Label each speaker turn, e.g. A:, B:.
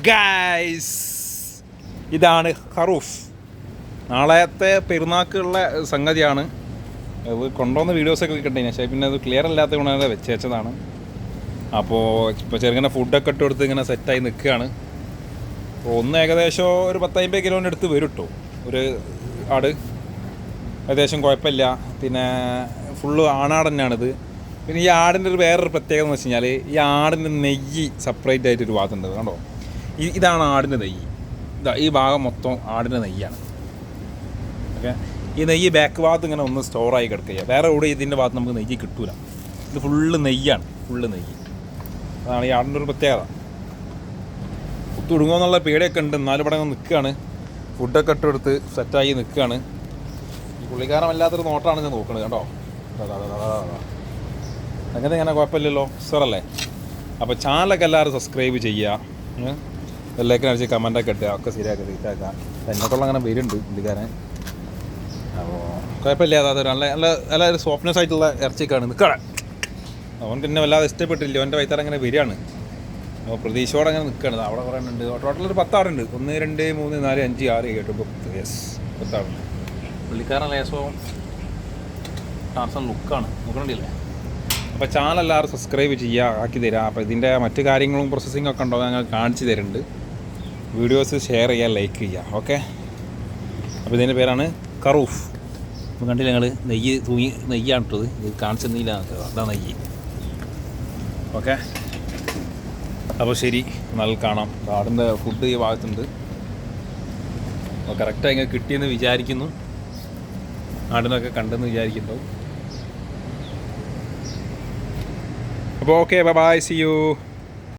A: Guys, ഇതാണ് ഖറൂഫ്. നാളത്തെ പെരുന്നാക്കുള്ള സംഗതിയാണ്. അത് കൊണ്ടുവന്ന വീഡിയോസൊക്കെ കിട്ടിന്, പക്ഷേ പിന്നെ അത് ക്ലിയർ അല്ലാത്ത കൊണ്ടാണ് വെച്ചതാണ്. അപ്പോൾ ഇപ്പോൾ ചെറുങ്ങനെ ഫുഡൊക്കെ ഇട്ട് കൊടുത്ത് ഇങ്ങനെ സെറ്റായി നിൽക്കുകയാണ്. അപ്പോൾ ഒന്ന് ഏകദേശം ഒരു 10-50 കിലോൻ്റെ അടുത്ത് വരും കേട്ടോ. ഒരു ആട് ഏകദേശം കുഴപ്പമില്ല. പിന്നെ ഫുള്ള് ആണാട് തന്നെയാണിത്. പിന്നെ ഈ ആടിൻ്റെ ഒരു വേറൊരു പ്രത്യേകത എന്ന് വെച്ച് കഴിഞ്ഞാൽ ഈ ആടിൻ്റെ നെയ്യ് സെപ്പറേറ്റ് ആയിട്ടൊരു ഭാഗത്തുണ്ട്. കണ്ടോ, ഇതാണ് ആടിൻ്റെ നെയ്യ്. ഈ ഭാഗം മൊത്തം ആടിൻ്റെ നെയ്യാണ്. ഓക്കെ, ഈ നെയ്യ് ബാക്ക് ഭാഗത്ത് ഇങ്ങനെ ഒന്ന് സ്റ്റോറായി കിടക്കുക. വേറെ എവിടെ ഇതിൻ്റെ ഭാഗത്ത് നമുക്ക് നെയ്യ് കിട്ടൂല. ഇത് ഫുള്ള് നെയ്യാണ്, ഫുള്ള് നെയ്യ്. അതാണ് ഈ ആടിൻ്റെ ഒരു പ്രത്യേകത. കുത്തുടുങ്ങുമോ എന്നുള്ള പേടിയൊക്കെ ഉണ്ട്. എന്നാലും ഇവിടെ നിൽക്കുകയാണ്, ഫുഡൊക്കെ ഇട്ടെടുത്ത് സെറ്റായി നിൽക്കുകയാണ്. ഈ പുള്ളിക്കാരൻ വല്ലാത്തൊരു നോട്ടാണ് ഞാൻ നോക്കുന്നത്. കേട്ടോ, അങ്ങനെ ഇങ്ങനെ കുഴപ്പമില്ലല്ലോ, സാറല്ലേ. അപ്പോൾ ചാനലൊക്കെ എല്ലാവരും സബ്സ്ക്രൈബ് ചെയ്യുക, എല്ലാവർക്കും അടിച്ച് കമൻറ്റൊക്കെ ഇട്ടുക, ഒക്കെ ശരിയാക്കുക, സീറ്റാക്കുക. എന്നെക്കുള്ള അങ്ങനെ വരുന്നുണ്ട് പുള്ളിക്കാരൻ. അപ്പോൾ കുഴപ്പമില്ല. അതായത് നല്ല നല്ല നല്ല ഒരു സോഫ്റ്റ്നെസ് ആയിട്ടുള്ള ഇറച്ചിക്കാണ് നിൽക്കണം. അവൻ പിന്നെ വല്ലാതെ ഇഷ്ടപ്പെട്ടില്ല. അവൻ്റെ വൈത്താരം അങ്ങനെ വരികയാണ്. അപ്പോൾ പ്രതീക്ഷയോടെ അങ്ങനെ നിൽക്കുകയാണ്. അവിടെ കുറേ ഉണ്ട്. ടോട്ടൽ ഒരു 10 ആടുണ്ട്. 1, 2, 3, 4, 5, 6, 7, 8, 10. 10 ആടുണ്ട്. പുള്ളിക്കാരൻ ലേശവും ടാർസൺ ലുക്കാണ്, നോക്കണ്ടില്ലേ. അപ്പോൾ ചാനൽ എല്ലാവരും സബ്സ്ക്രൈബ് ചെയ്യുക, ആക്കി തരാം. അപ്പോൾ ഇതിൻ്റെ മറ്റു കാര്യങ്ങളും പ്രോസസ്സിംഗ് ഒക്കെ ഉണ്ടോ ഞങ്ങൾ കാണിച്ചു തരുന്നുണ്ട്. വീഡിയോസ് ഷെയർ ചെയ്യുക, ലൈക്ക് ചെയ്യുക. ഓക്കെ, അപ്പോൾ ഇതിൻ്റെ പേരാണ് ഖറൂഫ്. അപ്പോൾ കണ്ടില്ല ഞങ്ങൾ നെയ്യാണ് ഇട്ടത്. ഇത് കാണിച്ചെന്നില്ല, അതാണ് നെയ്യ്. ഓക്കെ, അപ്പോൾ ശരി, നല്ല കാണാം. ആടിൻ്റെ ഫുഡ് ഈ ഭാഗത്തുണ്ട്. അപ്പോൾ കറക്റ്റായി ഇങ്ങനെ കിട്ടിയെന്ന് വിചാരിക്കുന്നു. ആടിനൊക്കെ കണ്ടെന്ന് വിചാരിക്കുന്നു. അപ്പോൾ okay, bye bye, see U.